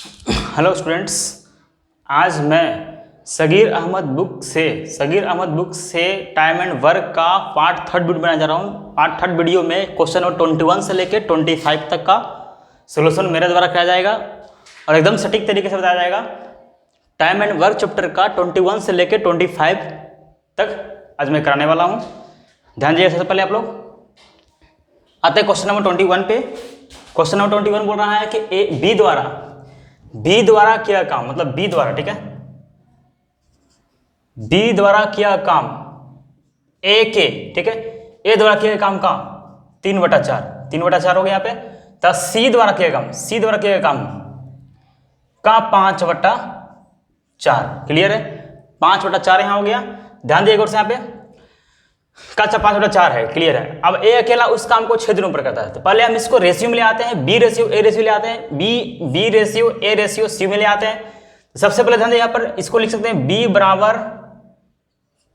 Hello students, आज मैं Sagir Ahmad book से टाइम एंड वर्क का पार्ट थर्ड वीडियो बनाने जा रहा हूँ। पार्ट थर्ड वीडियो में क्वेश्चन नंबर 21 से लेकर 25 तक का सोल्यूशन मेरे द्वारा किया जाएगा और एकदम सटीक तरीके से बताया जाएगा। टाइम एंड वर्क चैप्टर का 21 से लेकर 25 तक आज मैं कराने वाला हूँ। ध्यान दीजिए। सबसे पहले आप लोग आते हैं क्वेश्चन नंबर 21 पे। क्वेश्चन नंबर 21 बोल रहा है कि बी द्वारा किया काम, मतलब बी द्वारा, ठीक है, बी द्वारा किया काम ए के, ठीक है, ए द्वारा किया काम का 3/4 हो गया यहाँ पे। तो सी द्वारा किया काम का 5/4। क्लियर है? 5/4 यहाँ हो गया। ध्यान दिए यहाँ पे का 5/4 है। क्लियर है? अब ए अकेला उस काम को 6 दिनों पर करता है। तो पहले हम इसको रेशियो में ले आते हैं, बी रेशियो ए रेशियो ले आते हैं, B ratio A ratio C में ले आते हैं। सबसे पहले ध्यान दें, यहाँ पर इसको लिख सकते हैं बी बराबर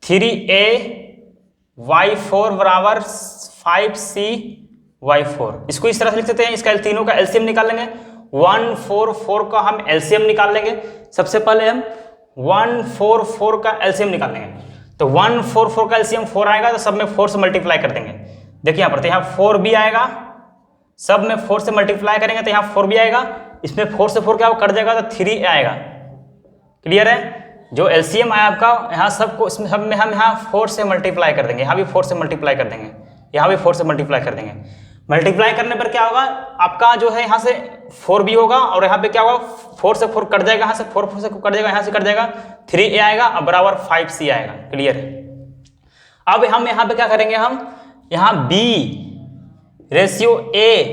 3a/4 बराबर 5c/4। इसको इस तरह से लिख सकते हैं। इसका तीनों का एलसीएम निकाल लेंगे। 144 का हम एलसीएम निकाल लेंगे। सबसे पहले हम 144 का एलसीएम निकाल लेंगे। तो 144 का एलसीएम 4 आएगा, तो सब में 4 से मल्टीप्लाई कर देंगे। देखिए यहाँ पर, तो यहाँ 4 भी आएगा, सब में 4 से मल्टीप्लाई करेंगे तो यहाँ 4 भी आएगा। इसमें 4 से 4 क्या कट जाएगा, तो 3 आएगा। क्लियर है? जो एलसीएम आया आपका, यहाँ सबको इसमें सब में हम यहाँ 4 से मल्टीप्लाई कर देंगे, यहाँ भी 4 से मल्टीप्लाई कर देंगे, यहाँ भी 4 से मल्टीप्लाई कर देंगे। मल्टीप्लाई करने पर क्या होगा, आपका जो है यहाँ से 4 भी होगा और यहाँ पे क्या होगा, 4 से 4 कट जाएगा, यहाँ से 4 से कट जाएगा, यहाँ से कट जाएगा, 3a आएगा और बराबर 5c आएगा। क्लियर है? अब हम यहाँ पे क्या करेंगे, हम यहाँ b ratio a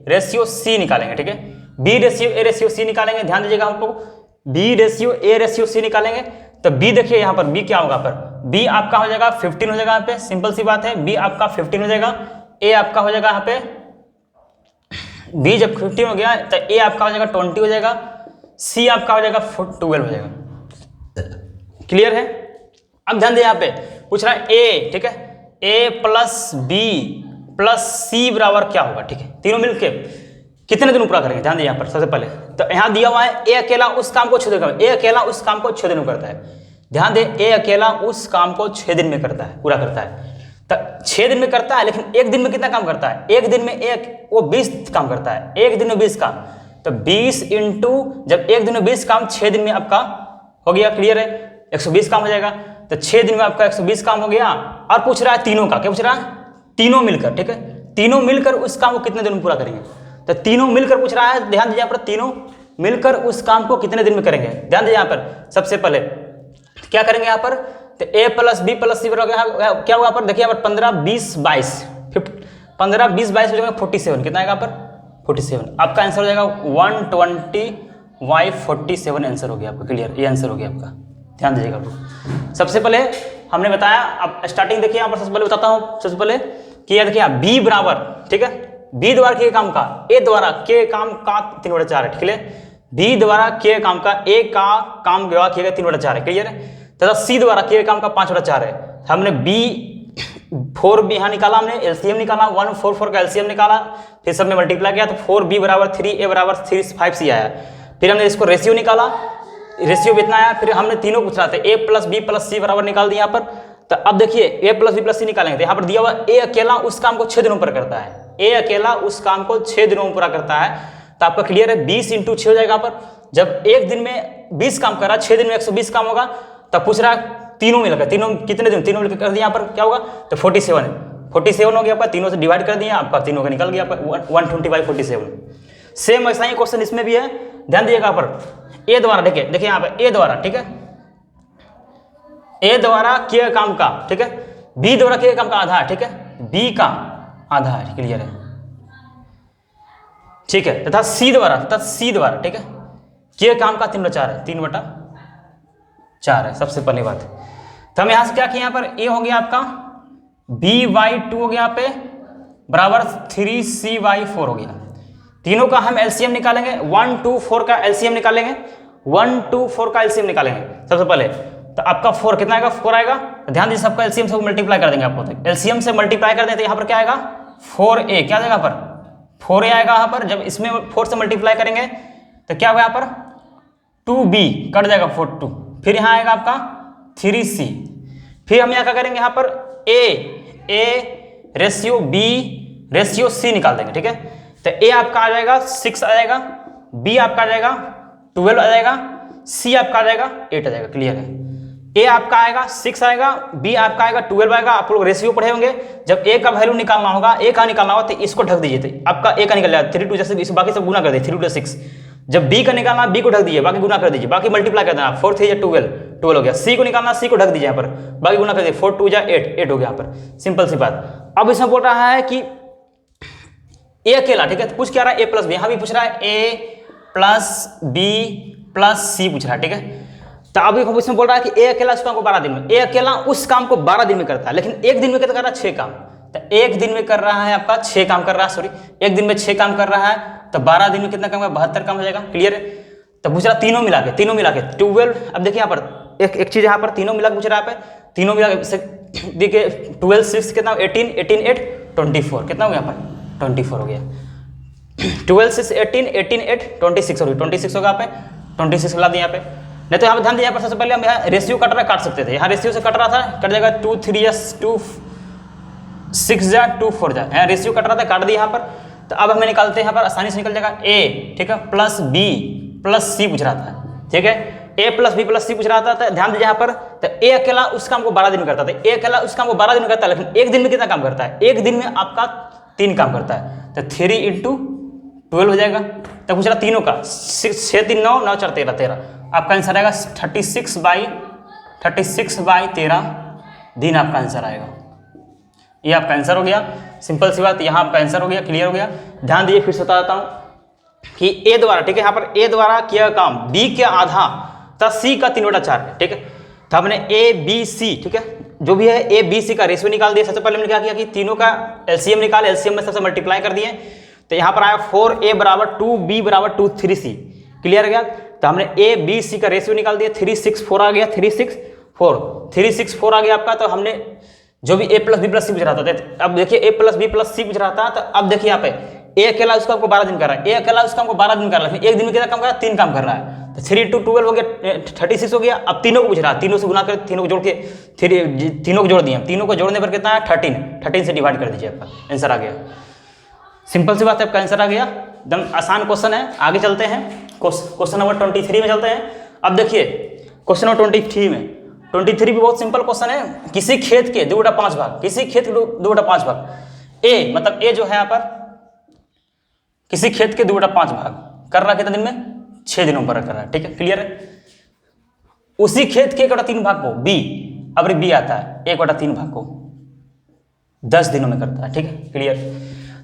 ratio c निकालेंगे। ठीक है? b ratio a ratio c निकालेंगे। ध्यान दीजिएगा, हम लोग b ratio a ratio c निकालेंगे। तो b देखिए यहाँ पर b क्या होगा, पर b आपका हो जाएगा 15 हो जाएगा। यहाँ पे सिंपल सी बात है, b आपका 15 हो जाएगा, a आपका हो जाएगा यहाँ पे b जब 15 हो गया तो a आपका हो जाएगा 20 हो जाएगा, c आपका हो जाएगा 12 हो जाएगा। क्लियर है? अब ध्यान दे, यहाँ पे पूछ रहा है a, ठीक है, a plus b plus c बराबर क्या होगा। ठीक है? तीनों मिलके कितने दिन पूरा करेंगे। ध्यान दे यहाँ पर, सबसे पहले तो यहाँ दिया हुआ है a अकेला उस काम को 6 दिन में, a अकेला उस काम को 6 दिन में करता है। ध्यान दे, a अकेला उस काम को 6 दिन में करता है, पूरा करता है। तो 6 दिन में करता है, लेकिन एक दिन में कितना काम करता है, एक दिन में वो 20 काम करता है, एक दिन में 20 काम। तो 20 इंटू, जब एक दिन में 20 काम, 6 दिन में आपका हो गया। क्लियर है? 120 काम हो जाएगा। तो 6 दिन में आपका 120 काम हो गया। और पूछ रहा है तीनों का, क्या पूछ रहा है, तीनों मिलकर। ठीक है? तीनों मिलकर उस काम को कितने दिन में पूरा करेंगे। तो तीनों मिलकर पूछ रहा है। ध्यान दीजिए यहाँ पर, तीनों मिलकर उस काम को कितने दिन में करेंगे। ध्यान दीजिए यहाँ पर, सबसे पहले क्या करेंगे यहाँ पर, तो a plus b plus c बराबर क्या होगा पर, देखिए यहाँ पर 15 20 22 15 20 22 हो जाएगा 47। कितना आएगा पर 47। आपका आंसर हो जाएगा 120/47 आंसर हो गया आपका। क्लियर? ये आंसर हो गया आपका। ध्यान दीजिएगा आप लोग। सबसे पहले हमने बताया, अब स्टार्टिंग देखिए यहाँ पर, सबसे पहले बताता हूँ। सबसे पहले कि यह देखिए b बराबर, ठीक है, b द्वारा किए काम का a द्वारा किए काम का 3/4 है। ठीक है? b द्वारा किए काम का a का काम द्वारा किए गए 3/4 है। क्लियर है? तथा c द्वारा किए काम का 5/4 है। हमने b 4 भी यहाँ निकाला, हमने एलसीएम निकाला, 144 का एलसीएम निकाला, फिर सब में मल्टीप्लाई किया तो 4b बराबर 3a बराबर 5c आया। फिर हमने इसको रेशियो निकाला, रेशियो भी इतना आया। फिर हमने तीनों पूछ रहा था, a plus b plus c बराबर निकाल दिया यहाँ पर। तो अब देखिए a plus b plus c निकालेंगे तो यहाँ पर दिया हुआ a अकेला उस काम को 6 दिनों पर करता है, a अकेला उस काम को 6 दिनों में पूरा करता है। तो आपका क्लियर है, 20 इंटू 6 हो जाएगा यहाँ पर। जब एक दिन में 20 काम कर रहा है, 6 दिन में 120 काम होगा। तब पूछ रहा है तीनों मिलकर, तीनों कितने दिन, तीनों मिलकर कर दिया यहाँ पर, क्या होगा, तो 47 हो गया आपका। तीनों से डिवाइड कर दिया आपका, तीनों का निकल गया आपका 120/47। सेम ऐसा ही क्वेश्चन इसमें भी है। ध्यान दीजिएगा यहाँ पर a द्वारा, देखिए यहाँ पर a द्वारा, ठीक है, a द्वारा किए काम का, ठीक है, b द्वारा किए काम का आधा है। ठीक है? b का आधा है। क्लियर है? ठीक है? तथा c द्वारा, ठीक है, किए काम का 3/4 है, 3/4 है। सबसे पहली बात तो हम यहां से क्या किए, यहाँ पर a हो गया आपका b/2 हो गया यहाँ पे बराबर 3c/4 हो गया। तीनों का हम एलसीएम निकालेंगे, 124 का एलसीएम निकालेंगे, 124 का एलसीएम निकालेंगे सबसे पहले। तो आपका 4 कितना आएगा, 4 आएगा। ध्यान दीजिए, सबका एलसीएम से मल्टीप्लाई कर देंगे आपको। तो एलसीएम से मल्टीप्लाई कर दें तो यहाँ पर क्या आएगा, 4a। क्या आएगा यहाँ पर, 4a आएगा यहाँ पर। जब इसमें 4 से मल्टीप्लाई करेंगे तो क्या होगा यहाँ पर 2b कट जाएगा 42, फिर यहाँ आएगा आपका 3c, फिर हम यहाँ क्या करेंगे, यहाँ पर a ratio b ratio c निकाल देंगे, ठीक है। तो a आपका आ जाएगा 6 आ जाएगा, b आपका आ जाएगा 12 आ जाएगा, c आपका आ जाएगा 8 आ जाएगा, क्लियर है। a आपका आएगा 6 आएगा, b आपका आएगा 12 आएगा। आप लोग रेशियो पढ़े होंगे, जब a का वैल्यू निकालना होगा, a का निकालना होगा तो इसको ढक दीजिए, तो आपका a का निकल जाएगा 3 2 जैसे इस बाकी सब गुना कर दीजिए 3 2 6। जब b का निकालना b को ढक दीजिए, बाकी गुना कर दीजिए, बाकी मल्टीप्लाई कर देना 4 3 12 हो गया। c को निकालना c को ढक दीजिए, यहाँ पर बाकी गुना कर दीजिए 4 2 8 हो गया यहाँ पर, सिंपल सी बात। अब इसमें बोल रहा है कि a अकेला, ठीक है, पूछ क्या रहा है a प्लस बी, यहाँ भी पूछ रहा है a प्लस बी प्लस सी पूछ रहा है, ठीक है। तो अभी इसमें बोल रहा है कि a अकेला उस काम को 12 दिन में, a अकेला उस काम को 12 दिन में करता है, लेकिन एक दिन में कितना कर रहा है 6 काम। तो एक दिन में कर रहा है आपका 6 काम कर रहा है, सॉरी एक दिन में 6 काम कर रहा है, तो 12 दिन में कितना काम, 72 काम हो जाएगा, क्लियर है। तो पूछ रहा तीनों मिला के 12। अब देखिए यहाँ पर एक चीज यहाँ पर तीनों मिला के पूछ रहा है, तीनों मिला के देखिए 12 6 कितना 18 18 8 24 कितना हो गया यहाँ पर 24 हो गया। 12 6 18 18 8 26 होगी, 26 होगा यहाँ पे 26 ला दिया यहाँ पे। नहीं तो यहाँ पे ध्यान दीजिए, यहाँ पर सबसे पहले हम यहाँ रेशियो कट रहा काट सकते थे, यहाँ रेशियो से कट रहा था, कट जाएगा 2 3 2 6 जा 2 4 जा, यहाँ रेशियो कट रहा था काट दिया यहाँ पर। तो अब हमें निकालते हैं, यहाँ पर आसानी से निकल जाएगा a, ठीक है, प्लस b प्लस c पूछ रहा था, ठीक है, a plus b plus c पूछ रहा था। तो ध्यान दीजिए यहाँ पर, तो a अकेला उस काम को 12 दिन में करता था, a अकेला उस काम को 12 दिन में करता है, लेकिन एक दिन में कितना काम करता है, एक दिन में आपका 3 काम करता है, तो 3 × 12 हो जाएगा। तो पूछ रहा तीनों का 6 3 9 9 4 13, आपका आंसर आएगा 36 बाई 13 दिन आपका आंसर आएगा। ये आपका आंसर हो गया, सिंपल सी बात, यहाँ आपका आंसर हो गया, क्लियर हो गया। ध्यान दीजिए फिर से बता देता हूँ कि a द्वारा, ठीक है, यहाँ पर a द्वारा किया काम b के आधा तथा c का 3/4 है, ठीक है। तो हमने a b c, ठीक है, जो भी है a b c का रेशियो निकाल दिया। सबसे पहले हमने क्या किया कि तीनों का एलसीएम निकाल, एलसीएम में सबसे मल्टीप्लाई कर दिए, तो यहाँ पर आया 4a = 2 b = 2 3c, क्लियर हो गया। तो हमने a b c का रेशियो निकाल दिया, 3 6 4 आ गया, 3 6 4 आ गया आपका। तो हमने जो भी a प्लस बी प्लस सी पूछ रहा था, अब देखिए a प्लस बी प्लस सी पूछ रहा था, तो अब देखिए यहाँ पे a अकेला उसका आपको 12 दिन कर रहा है, a अकेला उसका हमको 12 दिन कर रहा है, एक दिन में कितना काम कर रहा है 3 काम कर रहा है। तो 3 × 12 हो गया 36 हो गया। अब तीनों को पूछ रहा है, तीनों से गुना कर, तीनों को जोड़ के तीनों को जोड़ दिए, तीनों को जोड़ने पर कितना है 13 से डिवाइड कर दीजिए, आपका आंसर आ गया। सिंपल सी बात है, आपका आंसर आ गया, एकदम आसान क्वेश्चन है। आगे चलते हैं, क्वेश्चन नंबर 23 में चलते हैं। अब देखिए क्वेश्चन नंबर 23 भी बहुत सिंपल क्वेश्चन है। किसी खेत के 2/5 भाग, किसी खेत के 2/5 भाग, ए मतलब ए जो है यहाँ पर किसी खेत के 2/5 भाग कर रहा है, कितने दिन में 6 दिनों पर कर रहा है, ठीक है, क्लियर है। उसी खेत के 1/3 भाग को बी, अब बी आता है 1/3 भाग को 10 दिनों में करता है, ठीक है, क्लियर।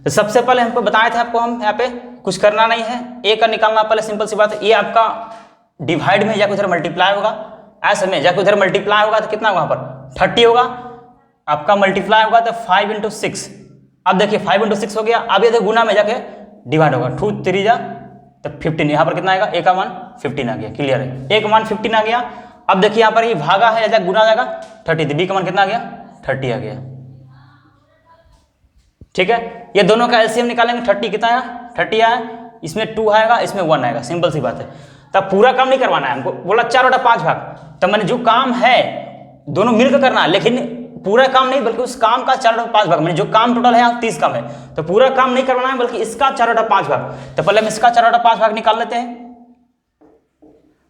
तो सबसे पहले हमको बताए थे आपको, हम यहाँ पे कुछ करना नहीं है, ए का निकालना पहले, सिंपल सी बात है। ये आपका डिवाइड में जाकर उधर मल्टीप्लाई होगा, ऐसे में जाकर उधर मल्टीप्लाई होगा तो कितना वहां पर 30 होगा, आपका मल्टीप्लाई होगा तो 5 × 6। अब देखिए 5 × 6 हो गया। अब ये गुना में जाके डिवाइड होगा, 2 3 जा तो 15, यहाँ पर कितना आएगा, ए का मान 15 आ गया, क्लियर है, ए का मान 15 आ गया। अब देखिए यहाँ पर ये भागा है, या गुना जाएगा 30, बी का मान कितना आ गया 30 आ गया, ठीक है। ये दोनों का एलसीएम निकालेंगे, 30 कितना आया 30 आया, इसमें 2 आएगा, इसमें 1 आएगा, सिंपल सी बात है। तब पूरा काम नहीं करवाना है हमको, बोला 4/5 भाग, तो मैंने जो काम है दोनों मिलकर करना है, लेकिन पूरा काम नहीं बल्कि उस काम का 4/5 भाग, मैंने जो काम टोटल है 30 काम है, तो पूरा काम नहीं करवाना है बल्कि इसका 4/5 भाग। तो पहले हम इसका 4/5 भाग निकाल लेते हैं।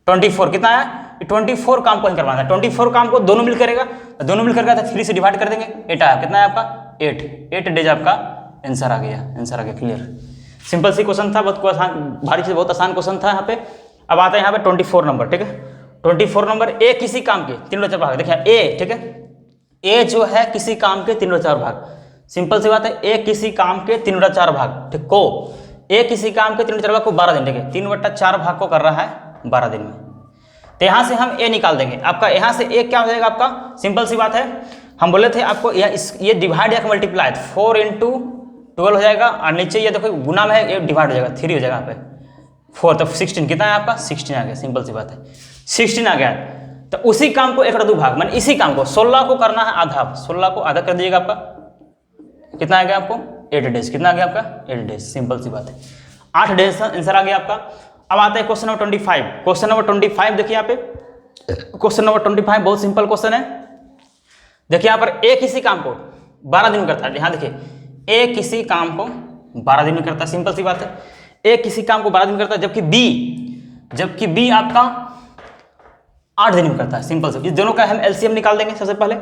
24 कितना है, 24 काम को ही करवाना है, 24 काम को दोनों मिल करेगा, तो दोनों मिल करेगा तो 3 से डिवाइड कर देंगे, 8 आया, कितना है आपका 8 डेज आपका आंसर आ गया, क्लियर। सिंपल सी क्वेश्चन था, बहुत आसान, भारी चीज बहुत आसान क्वेश्चन था यहाँ पे। अब आता है यहाँ पे 24 नंबर, ठीक है। 24 नंबर, ए किसी काम के 3/4 भाग, देखिए ए, ठीक है, ए जो है किसी काम के 3/4 भाग, सिंपल सी बात है, ए किसी काम के 3/4 भाग, ठीक को, ए किसी काम के 3/4 भाग को 12 दिन, ठीक है, 3/4 भाग को कर रहा है 12 दिन में। तो यहाँ से हम ए निकाल देंगे, आपका यहाँ से ए क्या हो जाएगा आपका, सिंपल सी बात है, हम बोले थे आपको ये डिवाइड या मल्टीप्लाई 4 × 12 हो जाएगा, और नीचे ये देखो गुना में है, ये डिवाइड हो जाएगा 3 हो जाएगा यहाँ पे 4, तो 16 कितना है आपका 16 आ गया, सिंपल सी बात है 16 आ गया। तो उसी काम को 1/2 भाग, मैंने इसी काम को 16 को करना है आधा, 16 को आधा कर दीजिएगा, आपका कितना आ गया आपको 8 डेज, कितना आ गया आपका 8 डेज, सिंपल सी बात है 8 डेज आंसर आ गया आपका। अब आता है क्वेश्चन नंबर 25। क्वेश्चन नंबर 25 देखिए यहाँ पे, क्वेश्चन नंबर 25 बहुत सिंपल क्वेश्चन है। देखिए यहाँ पर ए किसी काम को 12 दिन में करता है। यहाँ देखिए, ए किसी काम को 12 दिन में करता है, सिंपल सी बात है। ए किसी काम को 12 दिन में करता है, जबकि बी आपका 8 दिन में करता है, सिंपल से। इस दोनों का हम एलसीएम निकाल देंगे। सबसे पहले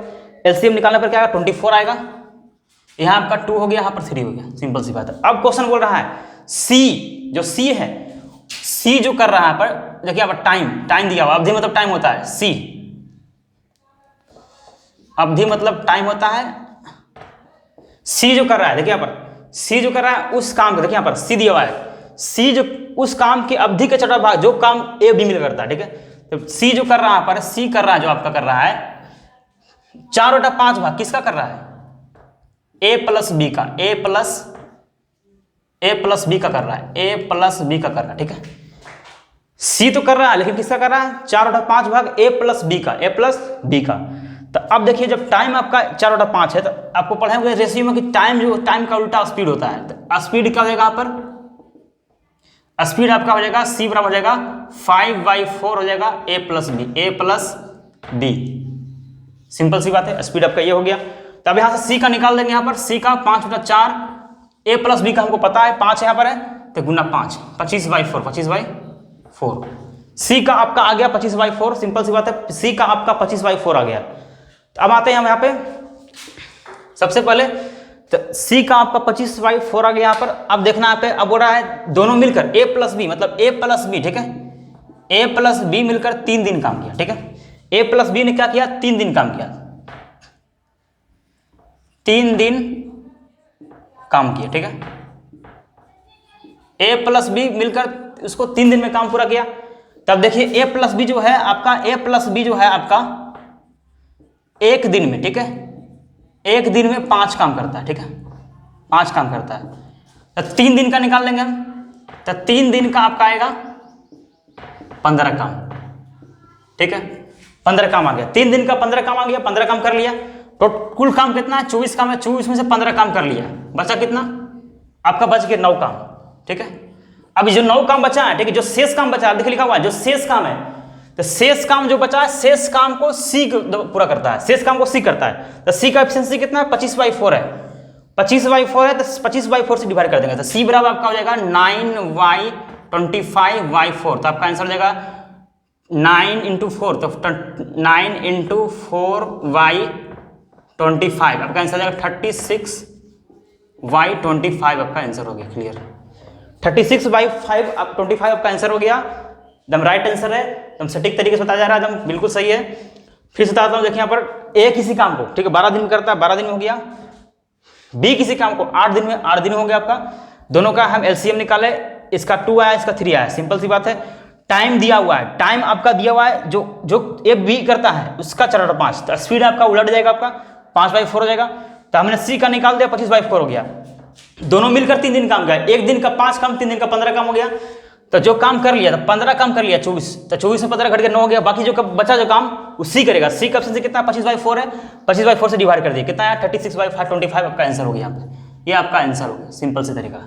एलसीएम निकालने पर क्या आएगा, 24 आएगा। यहाँ आपका 2 हो गया, यहाँ पर 3 हो गया, सिंपल सी बात है। अब क्वेश्चन बोल रहा है सी, जो सी है, सी जो कर रहा है पर देखिए यहाँ पर टाइम दिया हुआ, अवधि मतलब टाइम होता है, सी अवधि मतलब टाइम होता है। सी जो कर रहा है, देखिए यहाँ पर सी जो कर रहा है उस काम को, देखिए यहाँ पर सी दिया हुआ है, सी जो उस काम की अवधि का चौथा भाग, जो काम ए बी मिल करता है, ठीक है। तो सी जो कर रहा है पर सी कर रहा है, जो आपका कर रहा है 4/5 भाग किसका कर रहा है, ए प्लस बी का, ए प्लस बी का कर रहा है, ए प्लस बी का कर रहा है, ठीक है। सी तो कर रहा है लेकिन किसका कर रहा है, 4/5 भाग ए प्लस बी का, ए प्लस बी का। तो अब देखिए जब टाइम आपका 4/5 है तो आपको पढ़े हुए रेशियो में कि टाइम का उल्टा स्पीड होता है। तो स्पीड क्या हो जाएगा, यहाँ पर स्पीड आपका हो जाएगा सी बराबर हो जाएगा 5/4 हो जाएगा ए प्लस बी, सिंपल सी बात है। स्पीड आपका ये हो गया। तो अब यहाँ से सी का निकाल देंगे, यहाँ पर सी का 5/4, ए प्लस बी का हमको पता है 5 यहाँ पर है, तो गुना 5, 25/4। सी का आपका आ गया 25/4, सिंपल सी बात है, सी का आपका 25/4 आ गया। तो अब आते हैं हम यहाँ पे, सबसे पहले तो सी का आपका 25/4 आ गया यहाँ पर। अब देखना यहाँ पे, अब हो रहा है दोनों मिलकर ए प्लस बी, मतलब ए प्लस बी, ठीक है, ए प्लस बी मिलकर 3 दिन काम किया, ठीक है। ए प्लस बी ने क्या किया, 3 दिन काम किया, 3 दिन काम किया, ठीक है। ए प्लस बी मिलकर उसको 3 दिन में काम पूरा किया। तब देखिए ए प्लस बी जो है आपका, ए प्लस बी जो है आपका 1 दिन में, ठीक है, 1 दिन में 5 काम करता है, ठीक है, 5 काम करता है। तो 3 दिन का निकाल लेंगे हम, तो 3 दिन का आपका आएगा 15 काम, ठीक है, 15 काम आ गया। 3 दिन का 15 काम आ गया, 15 काम कर लिया। तो कुल काम कितना है, 24 काम है, 24 में से 15 काम कर लिया, बचा कितना आपका, बच गया 9 काम, ठीक है। अभी जो 9 काम बचा है, ठीक है, जो शेष काम बचा है, देखिए लिखा हुआ है जो शेष काम है, तो शेष काम जो बचा है, शेष काम को सी पूरा करता है, शेष काम को सी करता है। तो सी का एफिशिएंसी कितना है, 25/4 है, 25/4 है, तो 25/4 से डिवाइड कर देंगे, तो सी बराबर आपका हो जाएगा 9/25/4। तो आपका आंसर हो जाएगा 9 × 4, तो 9 × 4/25, आपका आंसर हो जाएगा 36/25 आपका आंसर हो गया। क्लियर, 36/25 आपका आंसर हो गया, एकदम राइट आंसर है, एकदम सटीक तरीके से बताया जा रहा है, एकदम बिल्कुल सही है। फिर से बताता हूँ, देखिए यहाँ पर ए किसी काम को, ठीक है, 12 दिन में करता है, 12 दिन में हो गया। बी किसी काम को 8 दिन में, 8 दिन हो गया आपका। दोनों का हम एलसीएम निकाले, इसका 2 आया, इसका 3 आया, सिंपल सी बात है। टाइम दिया हुआ है, टाइम आपका दिया हुआ है, जो ए बी करता है उसका 4/5, तो स्पीड आपका उलट जाएगा, आपका 5/4 हो जाएगा। तो हमने सी का निकाल दिया, 25/4 हो गया। दोनों मिलकर 3 दिन काम किया, 1 दिन का 5 काम, 3 दिन का 15 काम हो गया। तो जो काम कर लिया, तो 15 काम कर लिया, 24, तो 24 में 15 घट गया, 9 हो गया। बाकी जो बचा जो काम उसी करेगा। सी का ऑप्शन से कितना, 25/4 है, 25/4 से डिवाइड कर दिया, कितना है 36/25 आपका आंसर हो गया। ये आपका आंसर हो गया, सिंपल से तरीका।